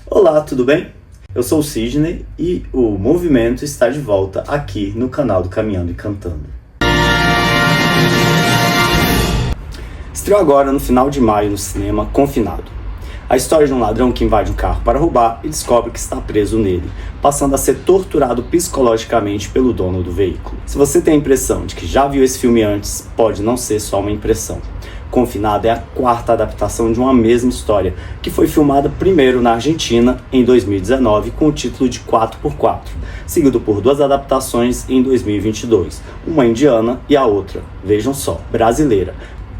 Olá, tudo bem? Eu sou o Sidney e o Movimento está de volta aqui no canal do Caminhando e Cantando. Estreou agora no final de maio no cinema Confinado. A história de um ladrão que invade um carro para roubar e descobre que está preso nele, passando a ser torturado psicologicamente pelo dono do veículo. Se você tem a impressão de que já viu esse filme antes, pode não ser só uma impressão. Confinado é a quarta adaptação de uma mesma história, que foi filmada primeiro na Argentina, em 2019, com o título de 4x4, seguido por duas adaptações em 2022, uma indiana e a outra, vejam só, brasileira.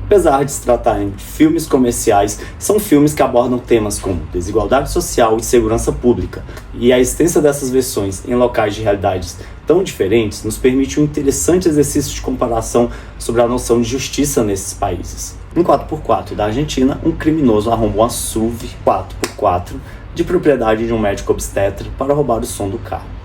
Apesar de se tratarem de filmes comerciais, são filmes que abordam temas como desigualdade social e segurança pública, e a existência dessas versões em locais de realidades tão diferentes nos permite um interessante exercício de comparação sobre a noção de justiça nesses países. Em 4x4 da Argentina, um criminoso arrombou uma SUV 4x4 de propriedade de um médico obstetra para roubar o som do carro.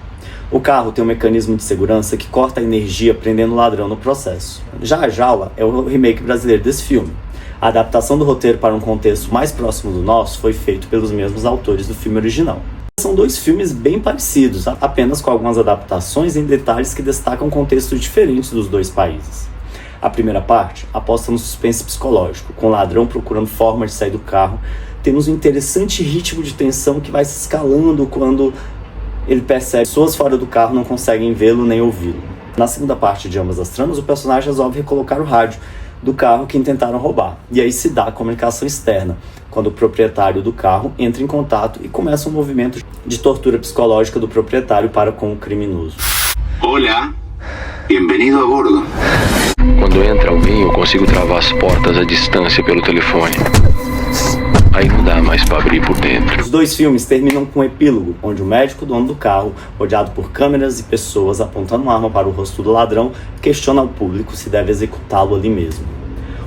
O carro tem um mecanismo de segurança que corta a energia prendendo o ladrão no processo. Já a jaula é o remake brasileiro desse filme. A adaptação do roteiro para um contexto mais próximo do nosso foi feito pelos mesmos autores do filme original. São dois filmes bem parecidos, apenas com algumas adaptações em detalhes que destacam contextos diferentes dos dois países. A primeira parte aposta no suspense psicológico, com o ladrão procurando formas de sair do carro. Temos um interessante ritmo de tensão que vai se escalando quando ele percebe que pessoas fora do carro não conseguem vê-lo nem ouvi-lo. Na segunda parte de ambas as tramas, o personagem resolve recolocar o rádio do carro que tentaram roubar. E aí se dá a comunicação externa, quando o proprietário do carro entra em contato e começa um movimento de tortura psicológica do proprietário para com o criminoso. Olá, bem-vindo a bordo. Quando entra alguém, eu consigo travar as portas à distância pelo telefone. Aí não dá mais pra abrir por dentro. Os dois filmes terminam com um epílogo, onde o médico, dono do carro, rodeado por câmeras e pessoas apontando uma arma para o rosto do ladrão, questiona ao público se deve executá-lo ali mesmo.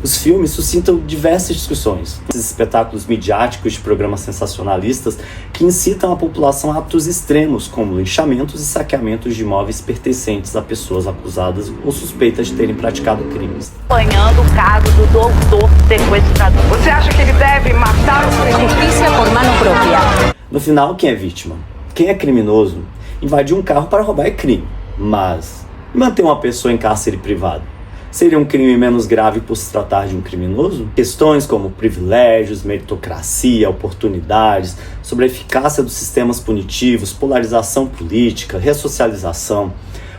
Os filmes suscitam diversas discussões. Esses espetáculos midiáticos de programas sensacionalistas que incitam a população a atos extremos, como linchamentos e saqueamentos de imóveis pertencentes a pessoas acusadas ou suspeitas de terem praticado crimes. Acompanhando o caso do doutor sequestrador. Você acha que ele deve matar os criminosos? Justiça por mano própria. No final, quem é vítima? Quem é criminoso? Invadir um carro para roubar é crime, mas manter uma pessoa em cárcere privado seria um crime menos grave por se tratar de um criminoso? Questões como privilégios, meritocracia, oportunidades, sobre a eficácia dos sistemas punitivos, polarização política, ressocialização.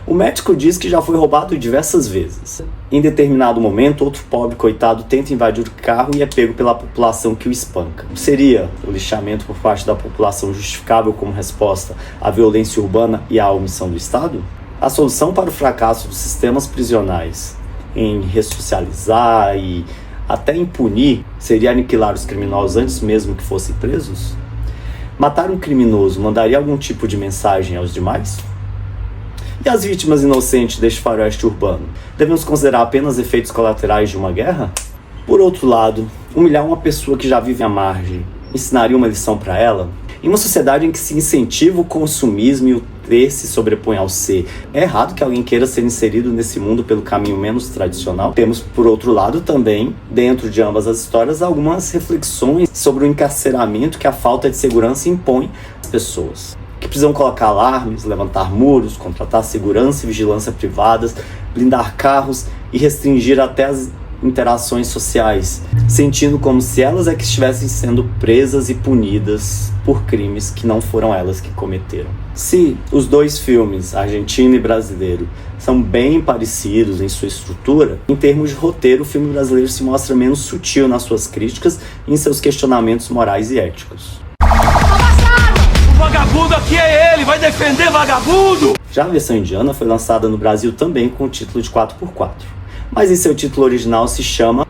O médico diz que já foi roubado diversas vezes. Em determinado momento, outro pobre coitado tenta invadir o carro e é pego pela população que o espanca. Seria o lixamento por parte da população justificável como resposta à violência urbana e à omissão do Estado? A solução para o fracasso dos sistemas prisionais em ressocializar e até em punir seria aniquilar os criminosos antes mesmo que fossem presos? Matar um criminoso mandaria algum tipo de mensagem aos demais? E as vítimas inocentes deste faroeste urbano? Devemos considerar apenas efeitos colaterais de uma guerra? Por outro lado, humilhar uma pessoa que já vive à margem ensinaria uma lição para ela? Em uma sociedade em que se incentiva o consumismo e o ter se sobrepõe ao ser, é errado que alguém queira ser inserido nesse mundo pelo caminho menos tradicional? Temos, por outro lado, também, dentro de ambas as histórias, algumas reflexões sobre o encarceramento que a falta de segurança impõe às pessoas, que precisam colocar alarmes, levantar muros, contratar segurança e vigilância privadas, blindar carros e restringir até as interações sociais, sentindo como se elas é que estivessem sendo presas e punidas por crimes que não foram elas que cometeram. Se os dois filmes, argentino e brasileiro, são bem parecidos em sua estrutura, em termos de roteiro, o filme brasileiro se mostra menos sutil nas suas críticas e em seus questionamentos morais e éticos. O vagabundo aqui é ele, vai defender vagabundo! Já a versão indiana foi lançada no Brasil também com o título de 4x4. Mas em seu título original se chama,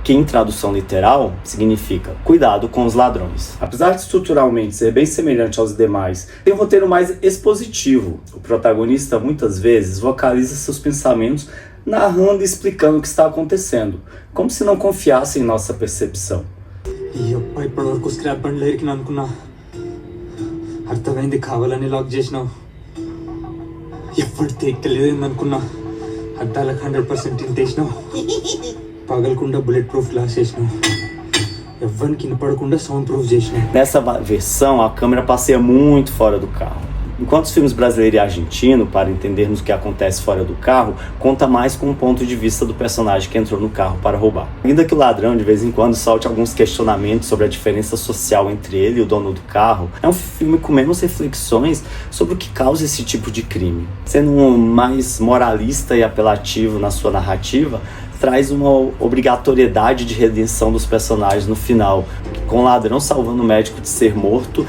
que em tradução literal significa Cuidado com os Ladrões. Apesar de estruturalmente ser bem semelhante aos demais, tem um roteiro mais expositivo. O protagonista muitas vezes vocaliza seus pensamentos narrando e explicando o que está acontecendo, como se não confiasse em nossa percepção. అద్దాలకు 100% ఇంతేసినావు పగలకుండా bullet proof glass వేసినావు ఎవ్వరికి పడకుండా sound proof చేసిన. Nessa versão, a câmera passeia muito fora do carro. Enquanto os filmes brasileiro e argentino, para entendermos o que acontece fora do carro, conta mais com o ponto de vista do personagem que entrou no carro para roubar. Ainda que o ladrão de vez em quando solte alguns questionamentos sobre a diferença social entre ele e o dono do carro, é um filme com menos reflexões sobre o que causa esse tipo de crime. Sendo mais moralista e apelativo na sua narrativa, traz uma obrigatoriedade de redenção dos personagens no final, com o ladrão salvando o médico de ser morto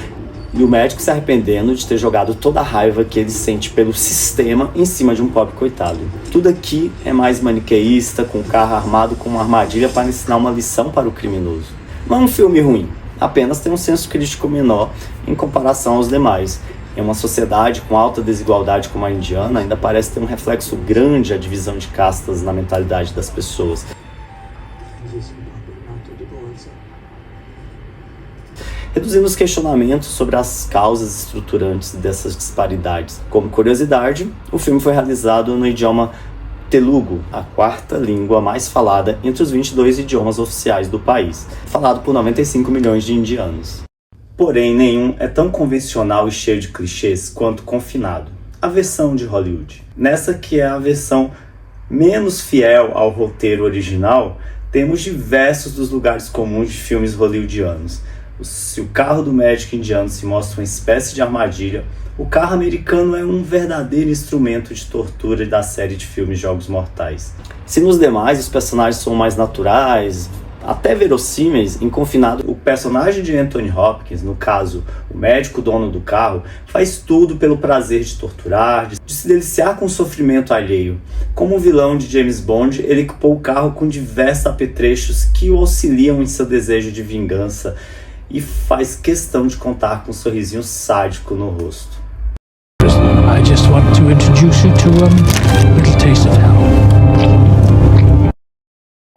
e o médico se arrependendo de ter jogado toda a raiva que ele sente pelo sistema em cima de um pobre coitado. Tudo aqui é mais maniqueísta, com o carro armado com uma armadilha para ensinar uma lição para o criminoso. Não é um filme ruim, apenas tem um senso crítico menor em comparação aos demais. Em uma sociedade com alta desigualdade como a indiana, ainda parece ter um reflexo grande a divisão de castas na mentalidade das pessoas. Reduzindo os questionamentos sobre as causas estruturantes dessas disparidades. Como curiosidade, o filme foi realizado no idioma Telugu, a quarta língua mais falada entre os 22 idiomas oficiais do país, falado por 95 milhões de indianos. Porém, nenhum é tão convencional e cheio de clichês quanto Confinado, a versão de Hollywood. Nessa que é a versão menos fiel ao roteiro original, temos diversos dos lugares comuns de filmes hollywoodianos. Se o carro do médico indiano se mostra uma espécie de armadilha, o carro americano é um verdadeiro instrumento de tortura da série de filmes Jogos Mortais. Se nos demais os personagens são mais naturais, até verossímeis, em Confinado, o personagem de Anthony Hopkins, no caso, o médico dono do carro, faz tudo pelo prazer de torturar, de se deliciar com o sofrimento alheio. Como o vilão de James Bond, ele equipou o carro com diversos apetrechos que o auxiliam em seu desejo de vingança e faz questão de contar com um sorrisinho sádico no rosto. I just want to introduce you to a little taste of hell.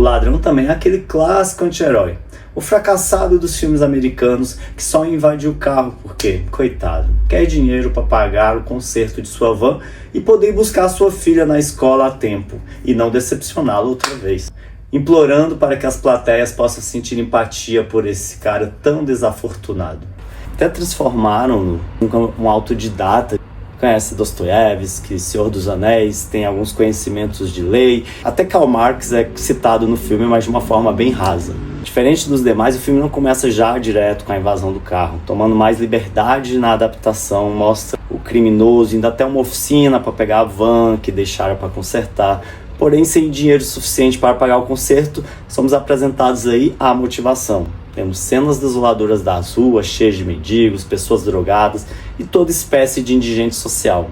O ladrão também é aquele clássico anti-herói, o fracassado dos filmes americanos que só invadiu o carro porque, coitado, quer dinheiro para pagar o conserto de sua van e poder buscar sua filha na escola a tempo e não decepcioná-la outra vez, implorando para que as plateias possam sentir empatia por esse cara tão desafortunado. Até transformaram-no um autodidata. Conhece Dostoiévski, Senhor dos Anéis, tem alguns conhecimentos de lei. Até Karl Marx é citado no filme, mas de uma forma bem rasa. Diferente dos demais, o filme não começa já direto com a invasão do carro, tomando mais liberdade na adaptação, mostra o criminoso indo até uma oficina para pegar a van que deixaram para consertar. Porém, sem dinheiro suficiente para pagar o conserto, somos apresentados aí à motivação. Temos cenas desoladoras das ruas, cheias de mendigos, pessoas drogadas e toda espécie de indigente social.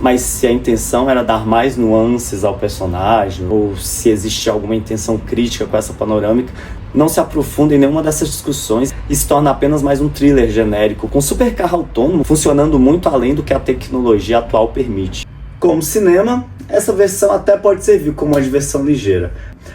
Mas se a intenção era dar mais nuances ao personagem, ou se existe alguma intenção crítica com essa panorâmica, não se aprofunda em nenhuma dessas discussões e se torna apenas mais um thriller genérico, com supercarro autônomo funcionando muito além do que a tecnologia atual permite. Como cinema, essa versão até pode servir como uma diversão ligeira,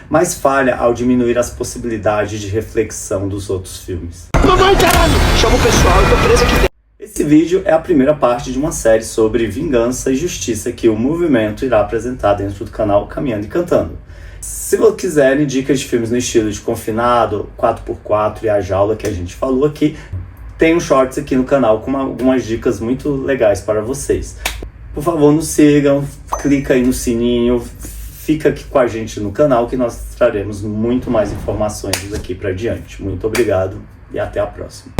mas falha ao diminuir as possibilidades de reflexão dos outros filmes. Mamãe, caralho! Chama o pessoal, eu tô preso aqui dentro. Esse vídeo é a primeira parte de uma série sobre vingança e justiça que o Movimento irá apresentar dentro do canal Caminhando e Cantando. Se vocês quiserem dicas de filmes no estilo de Confinado, 4x4 e A Jaula que a gente falou aqui, tem um shorts aqui no canal com algumas dicas muito legais para vocês. Por favor, nos sigam, clica aí no sininho, fica aqui com a gente no canal que nós traremos muito mais informações daqui para diante. Muito obrigado e até a próxima.